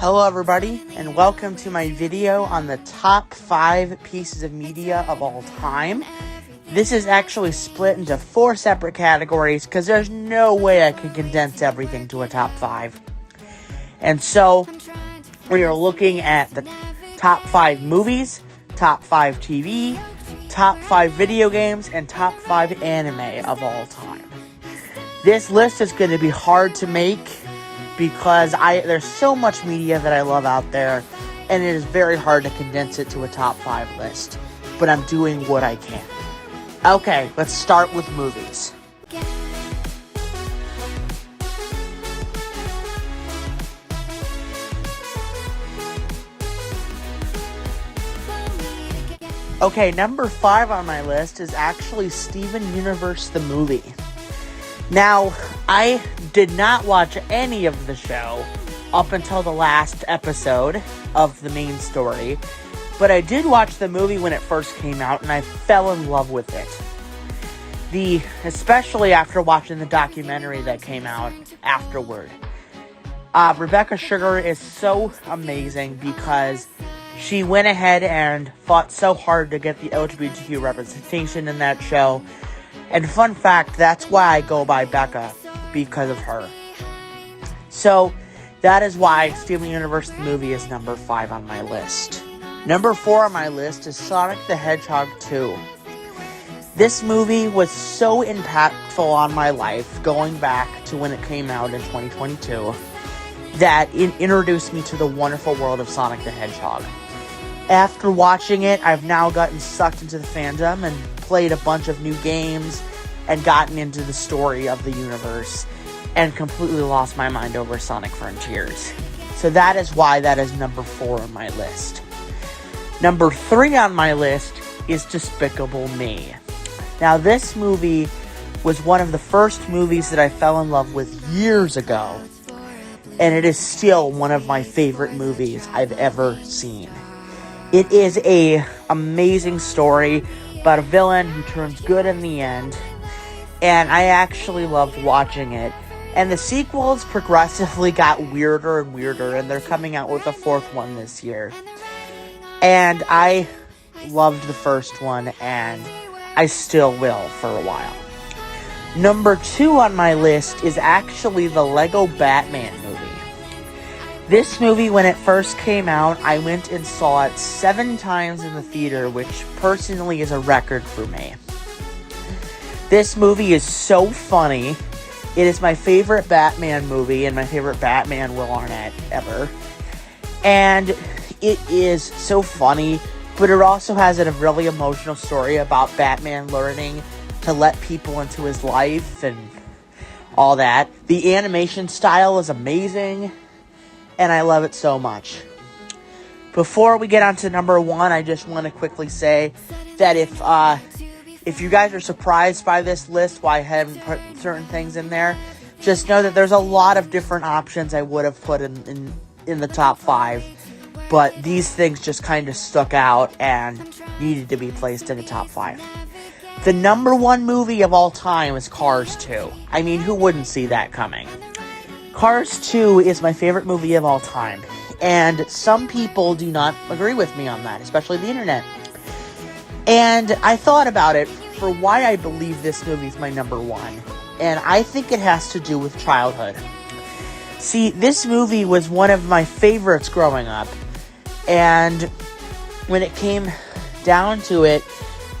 Hello everybody, and welcome to my video on the top 5 pieces of media of all time. This is actually split into 4 separate categories because there's no way I could condense everything to a top 5. And so, we are looking at the top 5 movies, top 5 TV, top 5 video games, and top 5 anime of all time. This list is going to be hard to make because there's so much media that I love out there, and it is very hard to condense it to a top 5 list. But I'm doing what I can. Okay, let's start with movies. Okay, number 5 on my list is actually Steven Universe the movie. Now, I did not watch any of the show up until the last episode of the main story, but I did watch the movie when it first came out, and I fell in love with it. Especially after watching the documentary that came out afterward. Rebecca Sugar is so amazing because she went ahead and fought so hard to get the LGBTQ representation in that show. And fun fact, that's why I go by Becca, because of her. So, that is why Steven Universe the movie is number 5 on my list. Number 4 on my list is Sonic the Hedgehog 2. This movie was so impactful on my life, going back to when it came out in 2022, that it introduced me to the wonderful world of Sonic the Hedgehog. After watching it, I've now gotten sucked into the fandom and played a bunch of new games and gotten into the story of the universe and completely lost my mind over Sonic Frontiers. So that is why that is number 4 on my list. Number 3 on my list is Despicable Me. Now, this movie was one of the first movies that I fell in love with years ago, and it is still one of my favorite movies I've ever seen. It is an amazing story about a villain who turns good in the end, and I actually loved watching it. And the sequels progressively got weirder and weirder, and they're coming out with a 4th one this year. And I loved the first one, and I still will for a while. Number 2 on my list is actually the Lego Batman movie. This movie, when it first came out, I went and saw it 7 times in the theater, which personally is a record for me. This movie is so funny. It is my favorite Batman movie and my favorite Batman Will Arnett ever. And it is so funny, but it also has a really emotional story about Batman learning to let people into his life and all that. The animation style is amazing, and I love it so much. Before we get on to number 1, I just want to quickly say that if you guys are surprised by this list, why I haven't put certain things in there, just know that there's a lot of different options I would have put in the top 5. But these things just kind of stuck out and needed to be placed in the top 5. The number 1 movie of all time is Cars 2. I mean, who wouldn't see that coming? Cars 2 is my favorite movie of all time, and some people do not agree with me on that, especially the internet. And I thought about it for why I believe this movie is my number 1, and I think it has to do with childhood. See, this movie was one of my favorites growing up, and when it came down to it,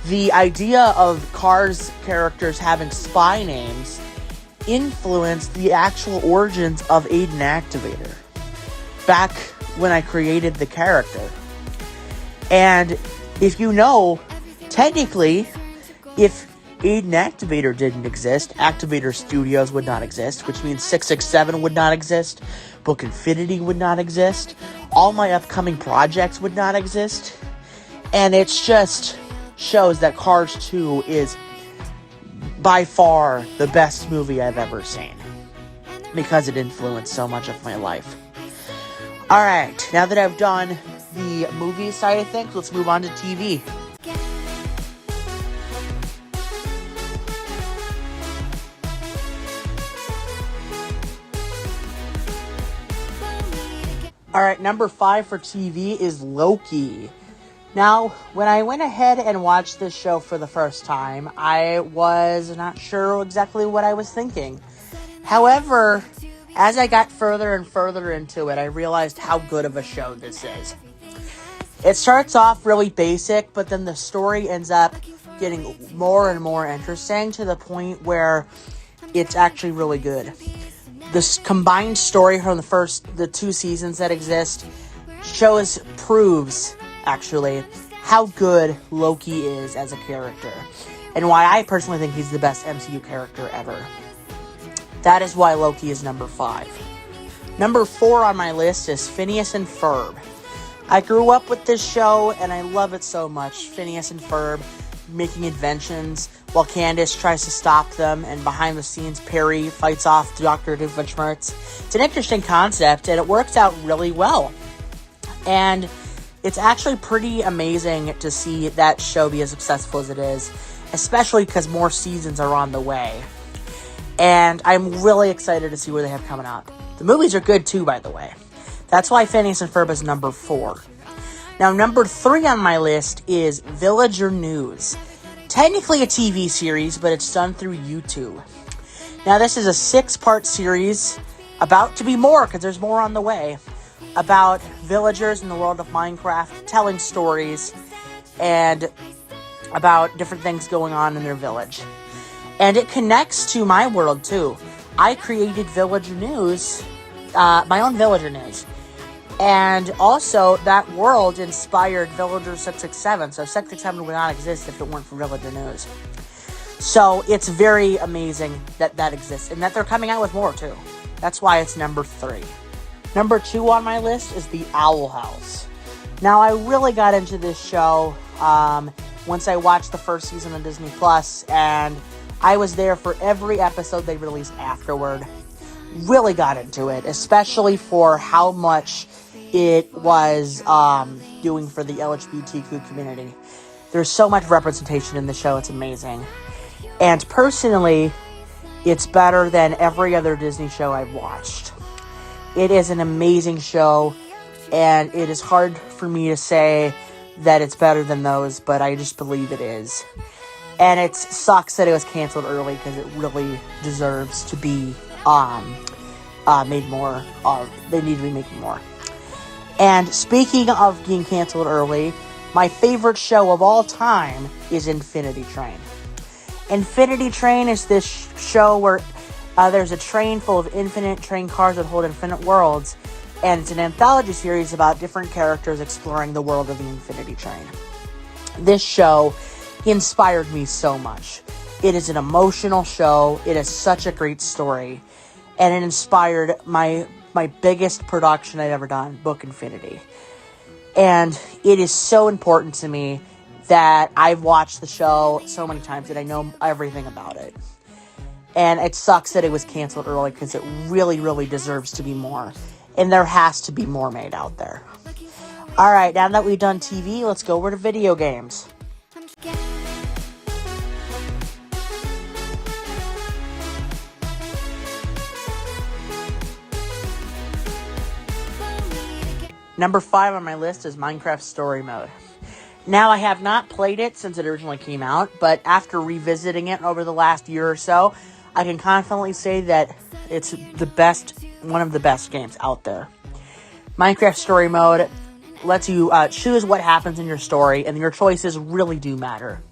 the idea of Cars characters having spy names influenced the actual origins of Aiden Activator back when I created the character. And if you know, technically, if Aiden Activator didn't exist, Activator Studios would not exist, which means 667 would not exist, Book Infinity would not exist, all my upcoming projects would not exist, and it just shows that Cars 2 is by far the best movie I've ever seen, because it influenced so much of my life. Alright, now that I've done the movie side of things, let's move on to TV. Alright, number 5 for TV is Loki. Now, when I went ahead and watched this show for the first time, I was not sure exactly what I was thinking. However, as I got further and further into it, I realized how good of a show this is. It starts off really basic, but then the story ends up getting more and more interesting to the point where it's actually really good. This combined story from the 2 seasons that exist proves, actually, how good Loki is as a character, and why I personally think he's the best MCU character ever. That is why Loki is number 5. Number 4 on my list is Phineas and Ferb. I grew up with this show, and I love it so much. Phineas and Ferb making inventions while Candace tries to stop them, and behind the scenes, Perry fights off Dr. Doofenshmirtz. It's an interesting concept, and it works out really well. And it's actually pretty amazing to see that show be as successful as it is, especially because more seasons are on the way. And I'm really excited to see what they have coming up. The movies are good too, by the way. That's why Phineas and Ferb is number 4. Now, number 3 on my list is Villager News. Technically a TV series, but it's done through YouTube. Now, this is a 6-part series, about to be more, because there's more on the way, about villagers in the world of Minecraft, telling stories, and about different things going on in their village. And it connects to my world, too. I created Villager News, my own Villager News. And also, that world inspired Villager 667. So 667 would not exist if it weren't for Villager News. So it's very amazing that that exists. And that they're coming out with more, too. That's why it's number 3. Number 2 on my list is The Owl House. Now, I really got into this show once I watched the first season on Disney+. And I was there for every episode they released afterward. Really got into it, especially for how much it was doing for the LGBTQ community. There's so much representation in the show, it's amazing. And personally, it's better than every other Disney show I've watched. It is an amazing show, and it is hard for me to say that it's better than those, but I just believe it is. And it sucks that it was canceled early, because it really deserves to be made more. They need to be making more. And speaking of being canceled early, my favorite show of all time is Infinity Train. Infinity Train is this show where there's a train full of infinite train cars that hold infinite worlds, and it's an anthology series about different characters exploring the world of the Infinity Train. This show inspired me so much. It is an emotional show. It is such a great story. And it inspired my biggest production I've ever done, Book Infinity. And it is so important to me that I've watched the show so many times that I know everything about it. And it sucks that it was canceled early, because it really, really deserves to be more. And there has to be more made out there. Alright, now that we've done TV, let's go over to video games. Number 5 on my list is Minecraft Story Mode. Now, I have not played it since it originally came out, but after revisiting it over the last year or so, I can confidently say that it's one of the best games out there. Minecraft Story Mode lets you choose what happens in your story, and your choices really do matter.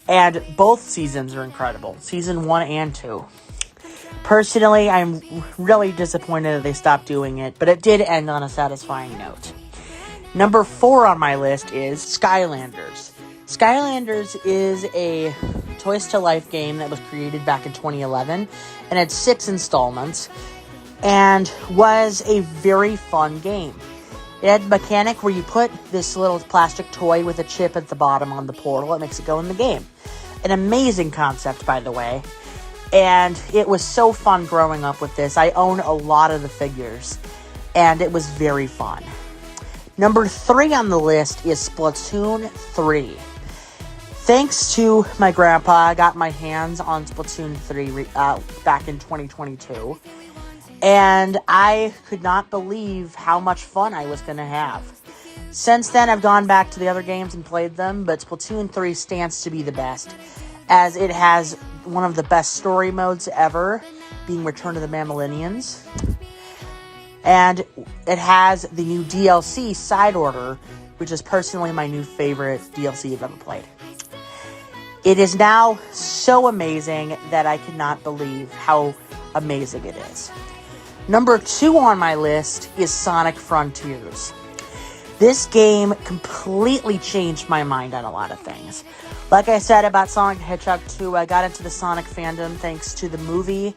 And both seasons are incredible, Season 1 and 2. Personally, I'm really disappointed that they stopped doing it, but it did end on a satisfying note. Number 4 on my list is Skylanders. Skylanders is a Toys to Life game that was created back in 2011, and it's 6 installments, and was a very fun game. It had a mechanic where you put this little plastic toy with a chip at the bottom on the portal. It makes it go in the game. An amazing concept, by the way. And it was so fun growing up with this. I own a lot of the figures, and it was very fun. Number 3 on the list is Splatoon 3. Thanks to my grandpa, I got my hands on Splatoon 3 back in 2022. and I could not believe how much fun I was going to have. Since then, I've gone back to the other games and played them, but Splatoon 3 stands to be the best, as it has one of the best story modes ever, being Return of the Mammalians. And it has the new DLC, Side Order, which is personally my new favorite DLC I've ever played. It is now so amazing that I cannot believe how amazing it is. Number 2 on my list is Sonic Frontiers. This game completely changed my mind on a lot of things. Like I said about Sonic the Hedgehog 2, I got into the Sonic fandom thanks to the movie.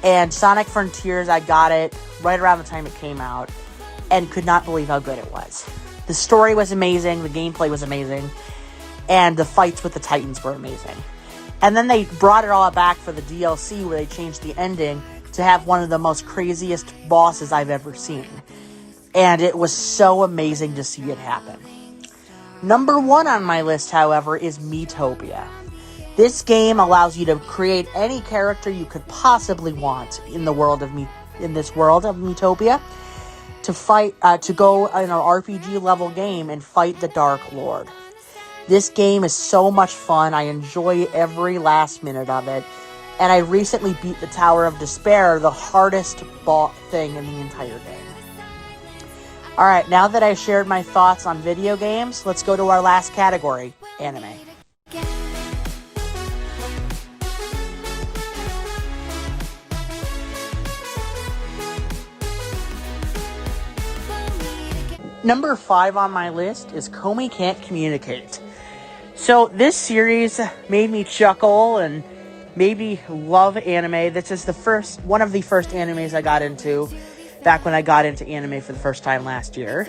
And Sonic Frontiers, I got it right around the time it came out and could not believe how good it was. The story was amazing, the gameplay was amazing, and the fights with the Titans were amazing. And then they brought it all back for the DLC where they changed the ending to have one of the most craziest bosses I've ever seen. And it was so amazing to see it happen. Number 1 on my list, however, is Miitopia. This game allows you to create any character you could possibly want in this world of Miitopia to fight, to go in an RPG level game and fight the Dark Lord. This game is so much fun. I enjoy every last minute of it. And I recently beat the Tower of Despair, the hardest thing in the entire game. Alright, now that I shared my thoughts on video games, let's go to our last category, anime. Number 5 on my list is Komi Can't Communicate. So this series made me chuckle and made me love anime. This is one of the first animes I got into back when I got into anime for the first time last year.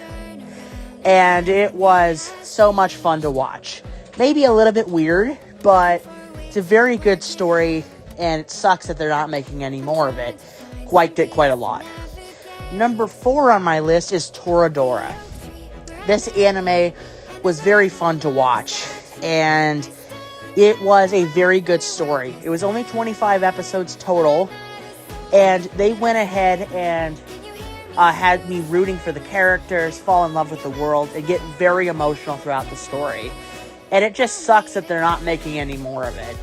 And it was so much fun to watch. Maybe a little bit weird, but it's a very good story, and it sucks that they're not making any more of it. Liked it quite a lot. Number 4 on my list is Toradora. This anime was very fun to watch, and it was a very good story. It was only 25 episodes total, and they went ahead and had me rooting for the characters, fall in love with the world, and get very emotional throughout the story. And it just sucks that they're not making any more of it.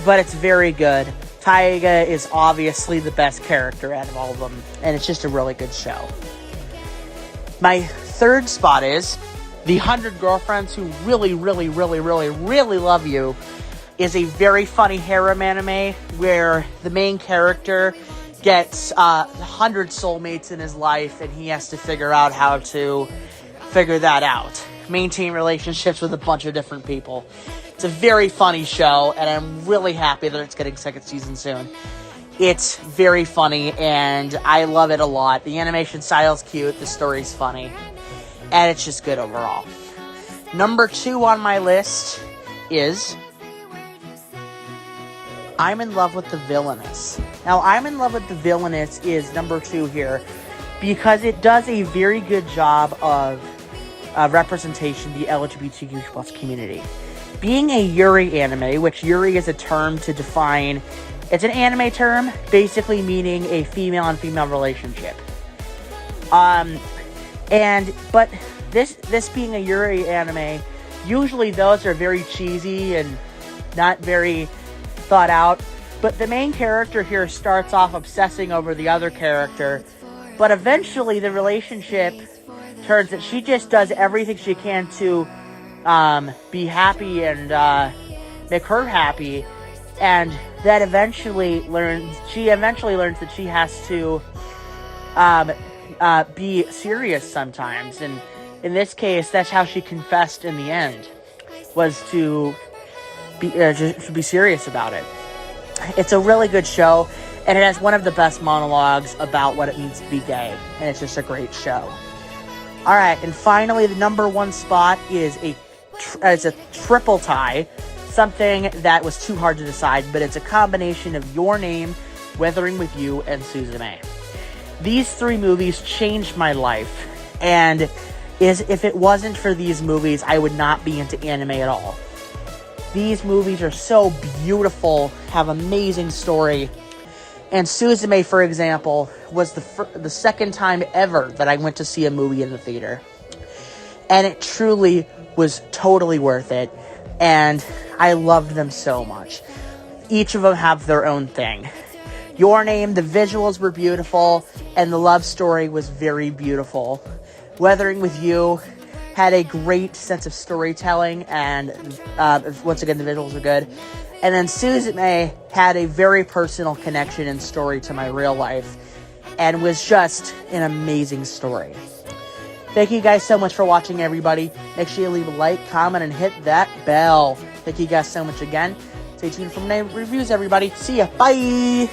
But it's very good. Taiga is obviously the best character out of all of them, and it's just a really good show. My third spot is The 100 Girlfriends Who Really, Really, Really, Really, Really Love You is a very funny harem anime where the main character gets 100 soulmates in his life, and he has to figure out how to figure that out. Maintain relationships with a bunch of different people. It's a very funny show, and I'm really happy that it's getting second season soon. It's very funny, and I love it a lot. The animation style's cute, the story's funny, and it's just good overall. Number 2 on my list is I'm in Love with the Villainess. Now, I'm in Love with the Villainess is number 2 here because it does a very good job of representation of the LGBTQ plus community. Being a Yuri anime, which Yuri is a term to define, it's an anime term, basically meaning a female on female relationship. But this being a Yuri anime, usually those are very cheesy and not very thought out. But the main character here starts off obsessing over the other character, but eventually the relationship turns that she just does everything she can to be happy and make her happy, and that eventually she learns that she has to be serious sometimes, and in this case, that's how she confessed in the end, was to be serious about it. It's a really good show, and it has one of the best monologues about what it means to be gay, and it's just a great show. Alright, and finally, the number 1 spot is a triple tie, something that was too hard to decide, but it's a combination of Your Name, Weathering with You, and Suzume. These 3 movies changed my life, and if it wasn't for these movies, I would not be into anime at all. These movies are so beautiful, have amazing story, And Suzume, for example, was the second time ever that I went to see a movie in the theater. And it truly was totally worth it. And I loved them so much. Each of them have their own thing. Your Name, the visuals were beautiful, and the love story was very beautiful. Weathering with You had a great sense of storytelling, and once again, the visuals are good. And then Suzume had a very personal connection and story to my real life, and was just an amazing story. Thank you guys so much for watching, everybody. Make sure you leave a like, comment, and hit that bell. Thank you guys so much again. Stay tuned for my reviews, everybody. See ya. Bye!